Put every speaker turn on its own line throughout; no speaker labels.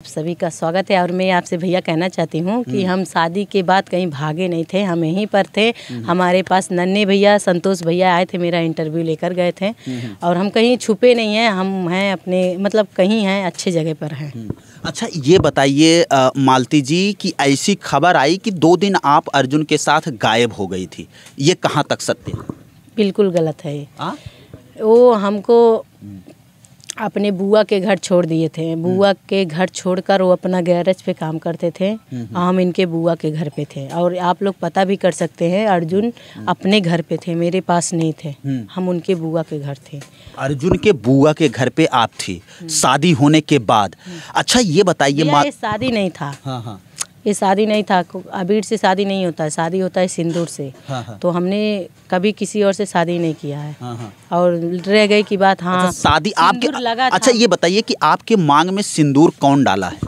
सभी का स्वागत है। और मैं आपसे भैया कहना चाहती हूँ कि हम शादी के बाद कहीं भागे नहीं थे, हम यहीं पर थे। हमारे पास नन्हे भैया, संतोष भैया आए थे, मेरा इंटरव्यू लेकर गए थे। और हम कहीं छुपे नहीं हैं, हम हैं अपने मतलब कहीं हैं, अच्छे जगह पर हैं।
अच्छा, ये बताइए मालती जी कि ऐसी खबर आई कि 2 दिन आप अर्जुन के साथ गायब हो गई थी, ये कहाँ तक सत्य है?
बिल्कुल गलत है ये। वो हमको अपने बुआ के घर छोड़ दिए थे। बुआ के घर छोड़कर वो अपना गैरेज पे काम करते थे। हम इनके बुआ के घर पे थे। और आप लोग पता भी कर सकते हैं, अर्जुन अपने घर पे थे, मेरे पास नहीं थे। हम उनके बुआ के घर थे।
अर्जुन के बुआ के घर पे आप थी शादी होने के बाद। अच्छा, ये बताइए
ये शादी नहीं था।
हाँ।
ये शादी नहीं था। अबीर से शादी नहीं होता है, शादी होता है सिंदूर से। तो हमने कभी किसी और से शादी नहीं किया है। और रह गई की बात। हाँ,
अच्छा, शादी आपके
लगा था।
अच्छा, ये बताइए कि आपके मांग में सिंदूर कौन डाला है?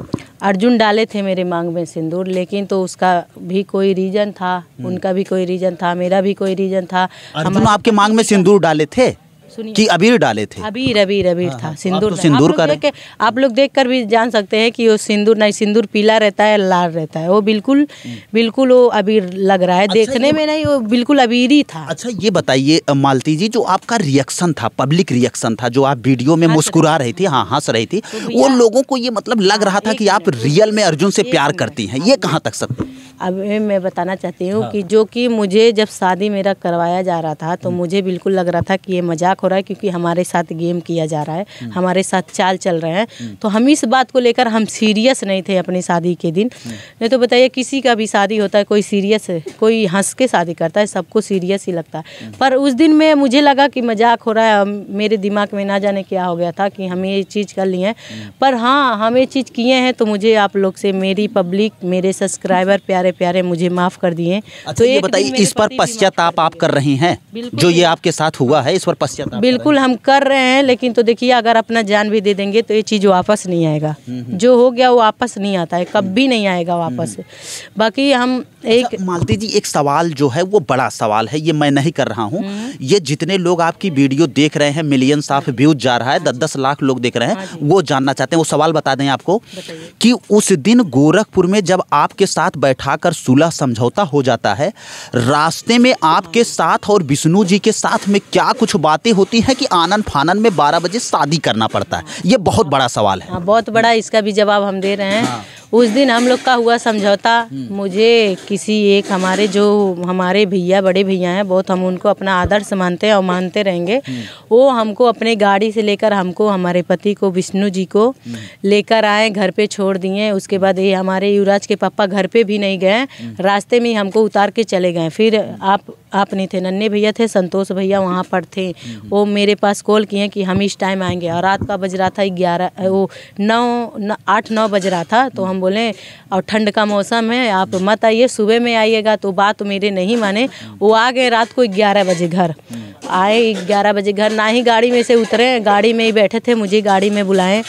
अर्जुन डाले थे मेरे मांग में सिंदूर, लेकिन तो उसका भी कोई रीजन था, उनका भी कोई रीजन था, मेरा भी कोई रीजन था।
अर्जुन आपके मांग में सिंदूर डाले थे कि अबीर डाले थे?
अबीर था। सिंदूर
तो सिंदूर
आप लोग देखकर भी जान सकते हैं कि वो सिंदूर नहीं, सिंदूर पीला रहता है, लाल रहता है। वो बिल्कुल वो अबीर लग रहा है। अच्छा, देखने में नहीं, वो बिल्कुल अबीर ही था।
अच्छा, ये बताइए मालती जी, जो आपका रिएक्शन था, पब्लिक रिएक्शन था, जो आप वीडियो में मुस्कुरा रही थी, हाँ हंस रही थी, वो लोगों को ये मतलब लग रहा था कि आप रियल में अर्जुन से प्यार करती हैं, ये कहाँ तक सत्य?
अब मैं बताना चाहती हूँ कि जो कि मुझे जब शादी मेरा करवाया जा रहा था तो मुझे बिल्कुल लग रहा था कि ये मजाक हो रहा है, क्योंकि हमारे साथ गेम किया जा रहा है, हमारे साथ चाल चल रहे हैं। तो हम इस बात को लेकर हम सीरियस नहीं थे अपनी शादी के दिन। नहीं तो बताइए, किसी का भी शादी होता है, कोई सीरियस है, कोई हंस के शादी करता है, सबको सीरियस ही लगता है। पर उस दिन में मुझे लगा कि मजाक हो रहा है। मेरे दिमाग में ना जाने क्या हो गया था कि हम ये चीज़ कर लिए हैं। पर हाँ, हम ये चीज़ किए हैं तो मुझे आप लोग से, मेरी पब्लिक, मेरे सब्सक्राइबर प्यारे मुझे माफ़ कर दिए।
अच्छा, तो ये बताइए, इस पर पश्चाताप आप कर रही हैं? जो ये आपके साथ हुआ है, इस पर पश्चाताप?
बिल्कुल हम कर रहे हैं, लेकिन तो देखिए, अगर अपना जान भी दे देंगे तो ये चीज़ वापस नहीं आएगा। जो हो गया वो वापस नहीं आता है, कभी नहीं आएगा वापस। बाकी हम एक
मालती जी, एक सवाल जो है वो बड़ा सवाल है, ये मैं नहीं कर रहा हूँ, ये जितने लोग आपकी वीडियो देख रहे हैं, मिलियंस ऑफ व्यूज जा रहा है, 10-10 लाख लोग देख रहे हैं, वो जानना चाहते हैं। वो सवाल बता दें आपको कि उस दिन गोरखपुर में जब आपके साथ बैठाकर सुलह समझौता हो जाता है, रास्ते में आपके साथ और विष्णु जी के साथ में क्या कुछ बातें होती हैं कि आनन फानन में 12 बजे शादी करना पड़ता है? ये बहुत बड़ा सवाल है।
बहुत बड़ा, इसका भी जवाब हम दे रहे हैं। उस दिन हम लोग का हुआ समझौता, मुझे किसी एक हमारे भैया, बड़े भैया हैं बहुत, हम उनको अपना आदर्श मानते हैं और मानते रहेंगे। वो हमको अपने गाड़ी से लेकर, हमको, हमारे पति को, विष्णु जी को लेकर आए, घर पे छोड़ दिए। उसके बाद ये हमारे युवराज के पापा घर पे भी नहीं गए, रास्ते में हमको उतार के चले गए। फिर आप नहीं थे, नन्हे भैया थे, संतोष भैया वहाँ पर थे। वो मेरे पास कॉल किए कि हम इस टाइम आएंगे, और रात का बज रहा था 8-9 बज रहा था। तो हम बोले, और ठंड का मौसम है, आप मत आइए, सुबह में आइएगा। तो बात मेरे नहीं माने, वो आ गए रात को 11 बजे घर आए। 11 बजे घर, ना ही गाड़ी में से उतरे, गाड़ी में ही बैठे थे, मुझे गाड़ी में बुलाएं,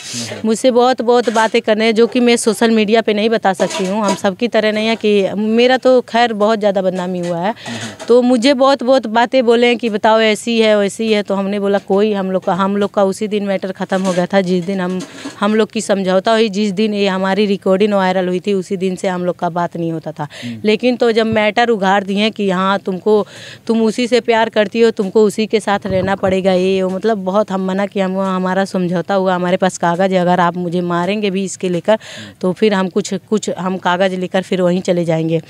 मुझसे बहुत बातें करने, जो कि मैं सोशल मीडिया पे नहीं बता सकती हूँ। हम सबकी तरह नहीं है कि मेरा तो खैर बहुत ज़्यादा बदनामी हुआ है। तो मुझे बहुत बातें बोले कि बताओ ऐसी है वैसी है। तो हमने बोला कोई, हम लोग का उसी दिन मैटर ख़त्म हो गया था, जिस दिन हम लोग की समझौता हुई, जिस दिन ये हमारी रिकॉर्डिंग वायरल हुई थी, उसी दिन से हम लोग का बात नहीं होता था। लेकिन तो जब मैटर उघाड़ दिए कि हाँ तुम उसी से प्यार करती हो, तुमको उसी के साथ रहना पड़ेगा, ये मतलब बहुत हम मना किया। हमारा समझौता हुआ, हमारे पास कागज़ है, अगर आप मुझे मारेंगे भी इसके लेकर तो फिर हम कुछ हम कागज़ लेकर फिर वहीं चले जाएंगे।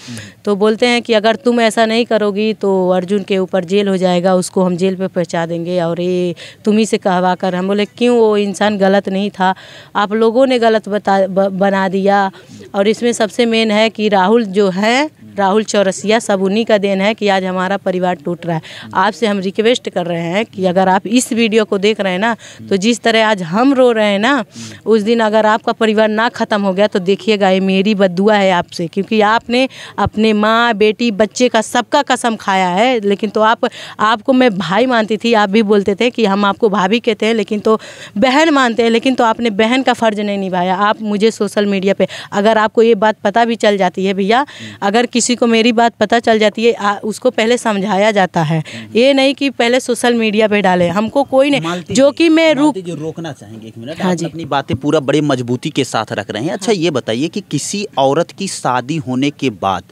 तो बोलते हैं कि अगर तुम ऐसा नहीं करोगी तो अर्जुन के ऊपर जेल हो जाएगा, उसको हम जेल पे पहुंचा देंगे, और ये तुम्ही से कहवा कर। हम बोले क्यों, वो इंसान गलत नहीं था, आप लोगों ने गलत बना दिया। और इसमें सबसे मेन है कि राहुल चौरसिया, सब उन्हीं का देन है कि आज हमारा परिवार टूट रहा है। आपसे हम रिक्वेस्ट कर रहे हैं कि अगर आप इस वीडियो को देख रहे हैं ना, तो जिस तरह आज हम रो रहे हैं ना, उस दिन अगर आपका परिवार ना ख़त्म हो गया तो देखिएगा, ये मेरी बद्दुआ है आपसे, क्योंकि आपने अपने माँ, बेटी, बच्चे का सबका कसम खाया है। लेकिन तो आपको मैं भाई मानती थी, आप भी बोलते थे कि हम आपको भाभी कहते हैं, लेकिन तो बहन मानते हैं, लेकिन तो आपने बहन का फ़र्ज़ नहीं निभाया। आप मुझे सोशल मीडिया पे, अगर आपको ये बात पता भी चल जाती है भैया, अगर किसी को मेरी बात पता चल जाती है उसको पहले समझाया जाता है, ये नहीं कि पहले सोशल मीडिया पे डाले। हमको कोई नहीं, जो कि मैं जो
रोकना चाहेंगे 1 मिनट।
हाँ जी,
अपनी बातें पूरा बड़े मजबूती के साथ रख रहे हैं। अच्छा, ये बताइए कि किसी औरत की शादी होने के बाद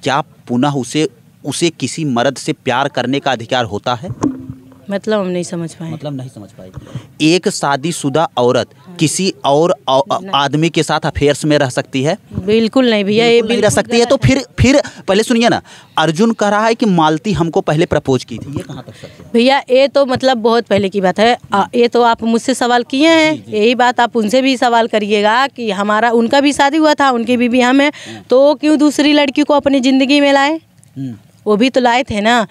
क्या पुनः उसे किसी मर्द से प्यार करने का अधिकार होता है?
मतलब हम नहीं समझ पाए।
मतलब नहीं समझ पाए। एक शादीशुदा औरत किसी और आदमी के साथ अफेयर्स में रह सकती है?
बिल्कुल नहीं भैया, ये
नहीं रह सकती है। तो फिर पहले सुनिए ना, अर्जुन कह रहा है कि मालती हमको पहले प्रपोज की थी, ये कहाँ तक सच है?
भैया ये तो मतलब बहुत पहले की बात है। ये तो आप मुझसे सवाल किए हैं, यही बात आप उनसे भी सवाल करिएगा कि उनका भी शादी हुआ था, उनकी बीवी हम है, तो क्यों दूसरी लड़की को अपनी जिंदगी में लाए? वो भी तो लाए थे ना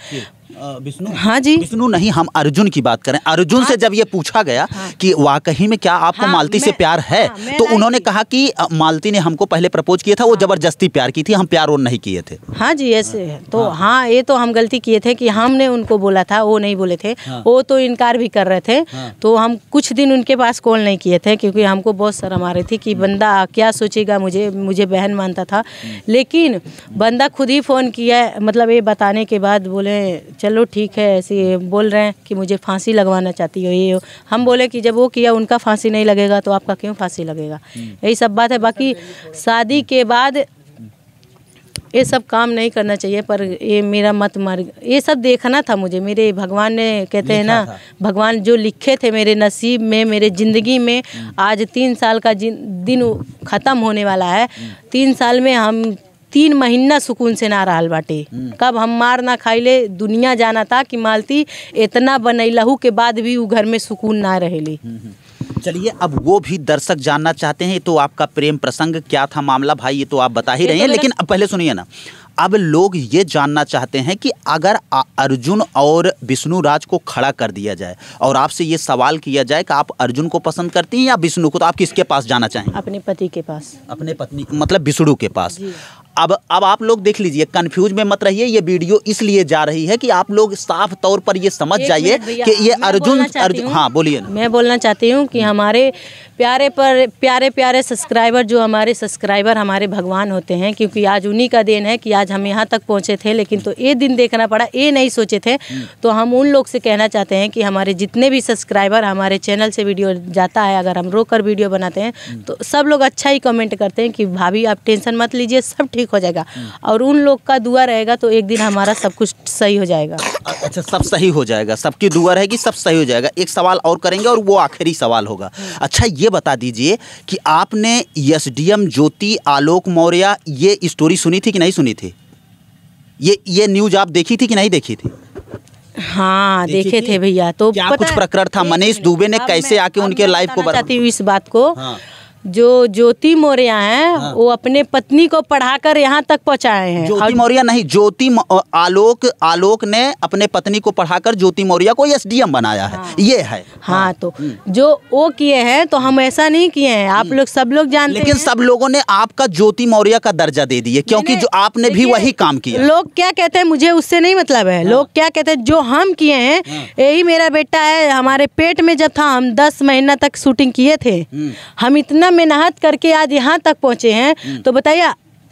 विष्णु।
हाँ जी,
विष्णु नहीं, हम अर्जुन की बात करें। अर्जुन से जब ये पूछा गया कि वाकई में क्या आपको मालती से प्यार है, तो उन्होंने कहा कि मालती ने हमको पहले प्रपोज किया था, वो जबरदस्ती प्यार की थी, हम प्यार और नहीं किए थे।
हाँ जी, ऐसे है तो हाँ, ये तो हम गलती किए थे कि हमने उनको बोला था, वो नहीं बोले थे। वो तो इनकार भी कर रहे थे। तो हम कुछ दिन उनके पास कॉल नहीं किए थे, क्योंकि हमको बहुत शर्म आ रही थी कि बंदा क्या सोचेगा, मुझे बहन मानता था। लेकिन बंदा खुद ही फ़ोन किया, मतलब ये बताने के बाद बोले चलो ठीक है, ऐसे बोल रहे हैं कि मुझे फांसी लगवाना चाहती हो ये। हम बोले कि जब वो किया उनका फांसी नहीं लगेगा तो आपका क्यों फांसी लगेगा, यही सब बात है। बाकी शादी के बाद ये सब काम नहीं करना चाहिए, पर ये मेरा मत मार, ये सब देखना था मुझे। मेरे भगवान ने, कहते हैं ना, भगवान जो लिखे थे मेरे नसीब में, मेरे ज़िंदगी में, आज 3 साल का दिन ख़त्म होने वाला है। 3 साल में हम 3 महीना सुकून से ना रहल बाटे। कब हम मार ना खाइले, दुनिया जाना था कि मालती इतना बनैलहू के बाद भी वो घर में सुकून ना रहेली।
चलिए, अब वो भी दर्शक जानना चाहते हैं, तो आपका प्रेम प्रसंग क्या था, मामला भाई, ये तो आप बता ही रहे हैं। लेकिन अब पहले सुनिए ना, अब लोग ये जानना चाहते हैं कि अगर अर्जुन और विष्णु राज को खड़ा कर दिया जाए और आपसे ये सवाल किया जाए कि आप अर्जुन को पसंद करती हैं या विष्णु को, तो आप किसके पास जाना चाहेंगे?
अपने पति के पास।
अपने पत्नी मतलब विष्णु के पास। अब आप लोग देख लीजिए, कंफ्यूज में मत रहिए। ये वीडियो इसलिए जा रही है कि आप लोग साफ तौर पर ये समझ जाइए कि ये अर्जुन। हाँ बोलिए।
मैं बोलना चाहती हूँ कि हमारे प्यारे सब्सक्राइबर, जो हमारे सब्सक्राइबर हमारे भगवान होते हैं, क्योंकि आज उन्हीं का देन है कि आज हम यहाँ तक पहुँचे थे। लेकिन तो ये दिन देखना पड़ा, ये नहीं सोचे थे। तो हम उन लोग से कहना चाहते हैं कि हमारे जितने भी सब्सक्राइबर हमारे चैनल से वीडियो जाता है, अगर हम रोकर वीडियो बनाते हैं तो सब लोग अच्छा ही कमेंट करते हैं कि भाभी आप टेंशन मत लीजिए, सब ठीक हो जाएगा। और उन लोग का दुआ रहेगा तो एक दिन हमारा सब कुछ सही हो जाएगा।
अच्छा, सब सही हो जाएगा, सबकी दुआ रहेगी, सब सही हो जाएगा। एक सवाल और करेंगे और वो आखिरी सवाल होगा। अच्छा, ये बता दीजिए कि आपने एसडीएम ज्योति आलोक मौर्य ये स्टोरी सुनी थी कि नहीं सुनी थी? ये न्यूज आप देखी थी कि नहीं देखी थी?
हाँ, देखे थे भैया। तो
क्या कुछ प्रकरण था? मनीष दुबे ने कैसे आके उनके लाइफ को
बताती हूँ इस बात को। जो ज्योति मौर्य हैं, वो अपने पत्नी को पढ़ाकर यहाँ तक पहुँचाए हैं।
ज्योति मौर्य नहीं, आलोक ने अपने पत्नी को पढ़ाकर ज्योति मौर्य को एसडीएम बनाया है। ये है।
हाँ, तो जो वो किए हैं, तो हम ऐसा नहीं किए हैं, आप लोग सब लोग जानते हैं।
लेकिन सब लोगों ने आपका ज्योति मौर्य का दर्जा दे दिए, क्योंकि जो आपने भी वही काम किया।
लोग क्या कहते हैं मुझे उससे नहीं मतलब है। लोग क्या कहते हैं, जो हम किए हैं, यही मेरा बेटा है। हमारे पेट में जब था, हम 10 महीना तक शूटिंग किए थे। हम इतना मेहनत करके आज यहाँ तक पहुँचे हैं। तो बताइए,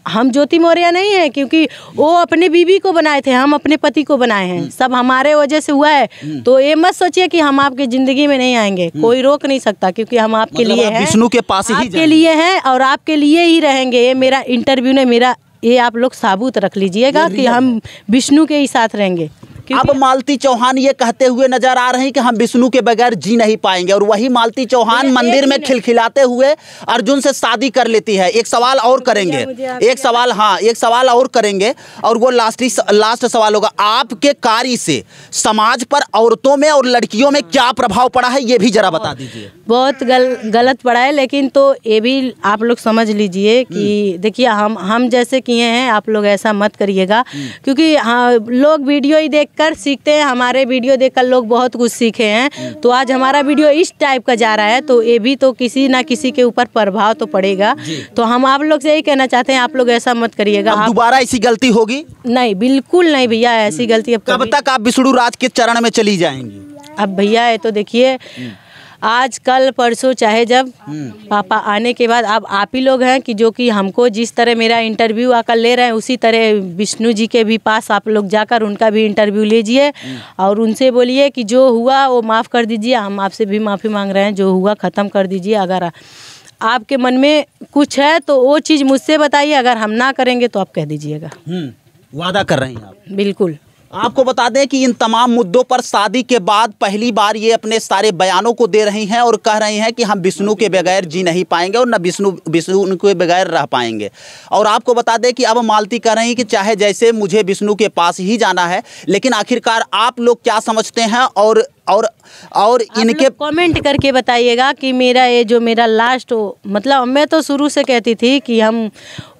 हम ज्योति मौर्य नहीं है, क्योंकि वो अपने बीवी को बनाए थे, हम अपने पति को बनाए हैं। सब हमारे वजह से हुआ है। तो ये मत सोचिए कि हम आपके जिंदगी में नहीं आएंगे, कोई रोक नहीं सकता, क्योंकि हम आपके लिए हैं,
विष्णु के पास ही
आपके लिए हैं और आपके लिए ही रहेंगे। ये मेरा इंटरव्यू ने मेरा, ये आप लोग साबुत रख लीजिएगा कि हम विष्णु के ही साथ रहेंगे।
अब मालती चौहान ये कहते हुए नजर आ रहे हैं कि हम विष्णु के बगैर जी नहीं पाएंगे, और वही मालती चौहान मंदिर में खिलखिलाते हुए अर्जुन से शादी कर लेती है। एक सवाल और करेंगे, एक सवाल और करेंगे, और वो लास्ट सवाल होगा, आपके कार्य से समाज पर औरतों में और लड़कियों में क्या प्रभाव पड़ा है, ये भी जरा बता दीजिए।
बहुत गलत पड़ा है, लेकिन तो ये भी आप लोग समझ लीजिए कि देखिए, हम जैसे किए हैं, आप लोग ऐसा मत करिएगा, क्योंकि लोग वीडियो ही देख कर सीखते हैं। हमारे वीडियो देखकर लोग बहुत कुछ सीखे हैं। तो आज हमारा वीडियो इस टाइप का जा रहा है, तो ये भी तो किसी ना किसी के ऊपर प्रभाव तो पड़ेगा। तो हम आप लोग से यही कहना चाहते हैं, आप लोग ऐसा मत करिएगा।
दोबारा ऐसी गलती होगी
नहीं, बिल्कुल नहीं भैया, ऐसी गलती अब
कब तक आप विष्णु राज के चरण में चली जाएंगी?
अब भैया, ये तो देखिए, आज कल परसों चाहे जब पापा आने के बाद अब आप ही लोग हैं कि जो कि हमको जिस तरह मेरा इंटरव्यू आकर ले रहे हैं उसी तरह विष्णु जी के भी पास आप लोग जाकर उनका भी इंटरव्यू लीजिए और उनसे बोलिए कि जो हुआ वो माफ़ कर दीजिए। हम आपसे भी माफ़ी मांग रहे हैं, जो हुआ ख़त्म कर दीजिए। अगर आपके मन में कुछ है तो वो चीज़ मुझसे बताइए, अगर हम ना करेंगे तो आप कह दीजिएगा।
वादा कर रही हैं आप?
बिल्कुल।
आपको बता दें कि इन तमाम मुद्दों पर शादी के बाद पहली बार ये अपने सारे बयानों को दे रही हैं और कह रही हैं कि हम विष्णु के बगैर जी नहीं पाएंगे और न विष्णु के बगैर रह पाएंगे। और आपको बता दें कि अब मालती कह रही हैं कि चाहे जैसे मुझे विष्णु के पास ही जाना है, लेकिन आखिरकार आप लोग क्या समझते हैं और इनके
कमेंट करके बताइएगा कि मेरा ये जो मेरा लास्ट मतलब मैं तो शुरू से कहती थी कि हम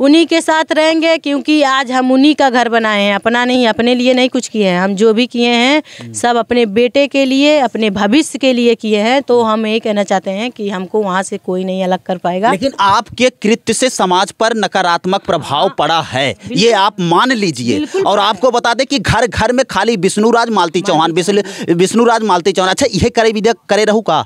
उन्हीं के साथ रहेंगे, क्योंकि आज हम उन्हीं का घर बनाए हैं, अपना नहीं, अपने लिए नहीं कुछ किए हैं। हम जो भी किए हैं सब अपने बेटे के लिए, अपने भविष्य के लिए किए हैं। तो हम ये कहना चाहते हैं कि हमको वहाँ से कोई नहीं अलग कर पाएगा।
लेकिन आपके कृत्य से समाज पर नकारात्मक प्रभाव पड़ा है, ये आप मान लीजिए। और आपको बता दें कि घर घर में खाली विष्णुराज मालती चौहान, विष्णुराज मालती चौहान। अच्छा, यह करे विद्या करे रहू का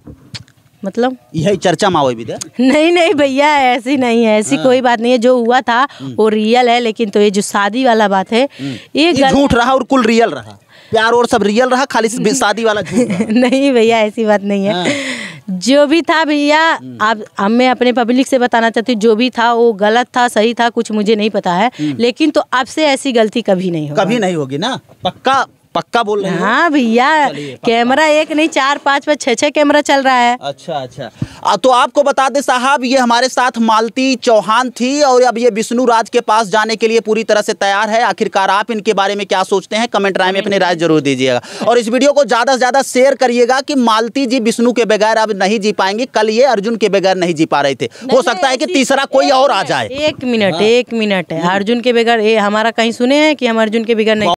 मतलब
यही चर्चा में आवे विद्या?
नहीं भैया, ऐसी नहीं है, ऐसी कोई बात नहीं है। जो हुआ था वो रियल है, लेकिन तो ये जो शादी वाला बात है ये
झूठ रहा और कुल रियल रहा। प्यार और सब रियल रहा, खाली शादी वाला झूठ रहा।
नहीं भैया, ऐसी बात नहीं है। जो भी था भैया, आप मैं अपने पब्लिक से बताना चाहती हूँ, जो भी था वो गलत था, सही था, कुछ मुझे नहीं पता है। लेकिन तो आपसे ऐसी गलती कभी नहीं होगी।
कभी नहीं होगी ना? पक्का बोल रहे हैं?
हाँ भैया, कैमरा एक नहीं 4 5 6 कैमरा चल रहा है।
अच्छा। तो आपको बता दें साहब, ये हमारे साथ मालती चौहान थी और अब ये विष्णु राज के पास जाने के लिए पूरी तरह से तैयार है। आखिरकार आप इनके बारे में क्या सोचते हैं? कमेंट राय में अपनी राय जरूर दीजिएगा और इस वीडियो को ज़्यादा से ज़्यादा शेयर करिएगा कि मालती जी विष्णु के बगैर अब नहीं जी पाएंगी। कल ये अर्जुन के बगैर नहीं जी पा रहे थे, हो सकता है कि तीसरा कोई और आ जाए।
एक मिनट है, अर्जुन के बगैर, ये हमारा कहीं सुने हैं कि हम अर्जुन के बगैर नहीं